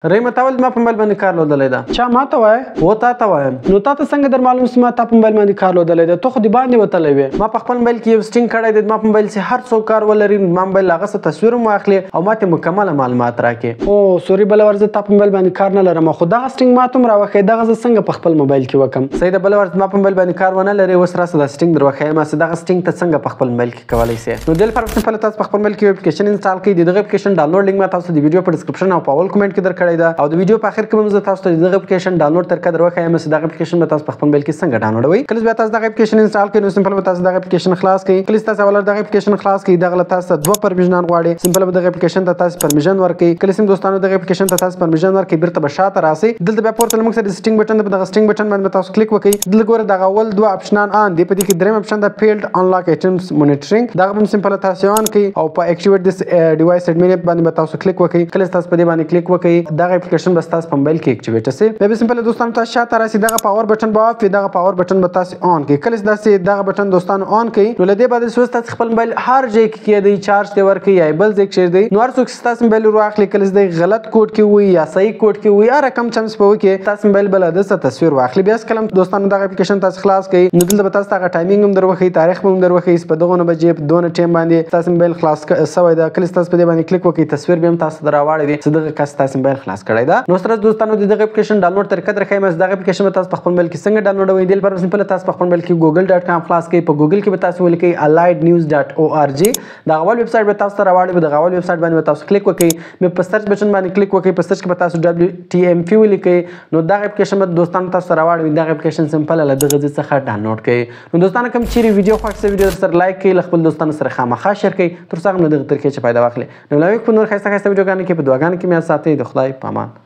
رحمت اول ما په موبایل باندې کار لودلې ده چا ما ته وای و تا ته وایم نو تا ته څنګه در معلوم سم تا په موبایل باندې کار لودلې ده ته خو دی باندې وتلې وې ما په خپل موبایل کې یو سټینګ کړی دی ما په موبایل سي هر څو کار ولري ما موبایل هغه څه تصویر مو اخلي او ماته مکمل معلومات راکې او سوري بل ورځ تا په موبایل باندې کار نه لرم خو دا سټینګ ما ته راوخې دغه څنګه په خپل موبایل کې وکم سید بل ورځ ما په موبایل باندې کار ونه لري وس راسه دا سټینګ دروخې ما سي دغه سټینګ ته څنګه په خپل موبایل کې کولای سي نو دل پر سمپل تاسو په خپل موبایل کې اپلیکیشن انسټال کړئ دغه اپلیکیشن ډاونلوډ لینک ما تاسو د ویډیو په ډسکرپشن او په اول کمنټ کې درکړی دا او د ویډیو په اخر کې زه تاسو ته دغه اپلیکیشن ډاونلوډ تر کده راخایم چې دغه اپلیکیشن به تاسو په خپل موبایل کې څنګه ډاونلوډوي کله چې تاسو دغه اپلیکیشن انسټال کړئ نو سمپل به تاسو دغه اپلیکیشن خلاص کړئ کله چې تاسو ولر دغه اپلیکیشن خلاص کړئ دغه تاسو دوه پرمیشنان غواړي سمپل به دغه اپلیکیشن ته تاسو پرمیشن ورکړئ کله چې دوستانو دغه اپلیکیشن ته تاسو پرمیشن ورکړئ بیرته به شاته راسي دلته بیا پورته لمک سره سټینګ بٹن د دغه سټینګ بٹن باندې تاسو کلیک وکړئ دلته ګوره دغه اول دوه اپشنان ان دی په دې کې دریم اپشن د فیلډ انلاک ایټمز مونیټرینګ دغه هم سمپل تاسو ان کړئ او په اکټیویټ دیس ډیوایس اډمین باندې تاسو کلیک وکړئ کله تاسو په دې باندې کلیک وکړئ دغه اپلیکیشن به تاسو په موبایل کې اکټیویټ شي به سمپل دوستانو تاسو شاته راسي دغه پاور بٹن به اف دغه پاور بٹن به تاسو آن کړئ کله چې دغه بٹن دوستانو آن کړئ نو لدې بعد سوس تاسو خپل موبایل هر ځای کې کېدی چارج دی ورکړئ یا بل ځای کې دی نو هر څوک تاسو موبایل واخلي کله چې غلط کوډ کې وي یا صحیح کوډ کې وي رقم چمس په وکي تاسو موبایل بل د تصویر واخلي بیا کلم دوستانو دغه اپلیکیشن تاسو خلاص کړئ نو دلته تاسو هغه ټایمینګ هم دروخی تاریخ هم دروخی په دغه بجې په دونه ټیم باندې تاسو موبایل خلاص سوی دا کله تاسو په دې باندې کلیک وکړئ تصویر به هم تاسو دراوړی دي چې دغه کس تاسو موبایل خلاص کړی دا نو سره دوستانو دغه اپلیکیشن ډاونلوډ تر کده راخایم دغه اپلیکیشن تاسو په خپل موبایل کې څنګه ډاونلوډوي دل پر سمپل تاسو په خپل موبایل کې google.com خلاص کړئ په google کې به تاسو ولیکئ alliednews.org دا اول ویب سټ به تاسو راوړي به د اول ویب سټ باندې تاسو کلیک وکړئ مې په سرچ بٹن باندې کلیک وکړئ په سرچ کې به تاسو WTMP ولیکئ نو دا اپلیکیشن به دوستانو تاسو راوړي دا اپلیکیشن سمپل له دغه څخه ډاونلوډ کړئ نو دوستانو کوم چیرې ویډیو خوښ ویډیو سره لایک کړئ خپل دوستانو سره خامخا شیر کړئ تر څو موږ دغه طریقې چې پیدا واخلي نو لایک په نور خاصه ویډیوګانې کې په دواګانې کې مې ساتي د خدای پامان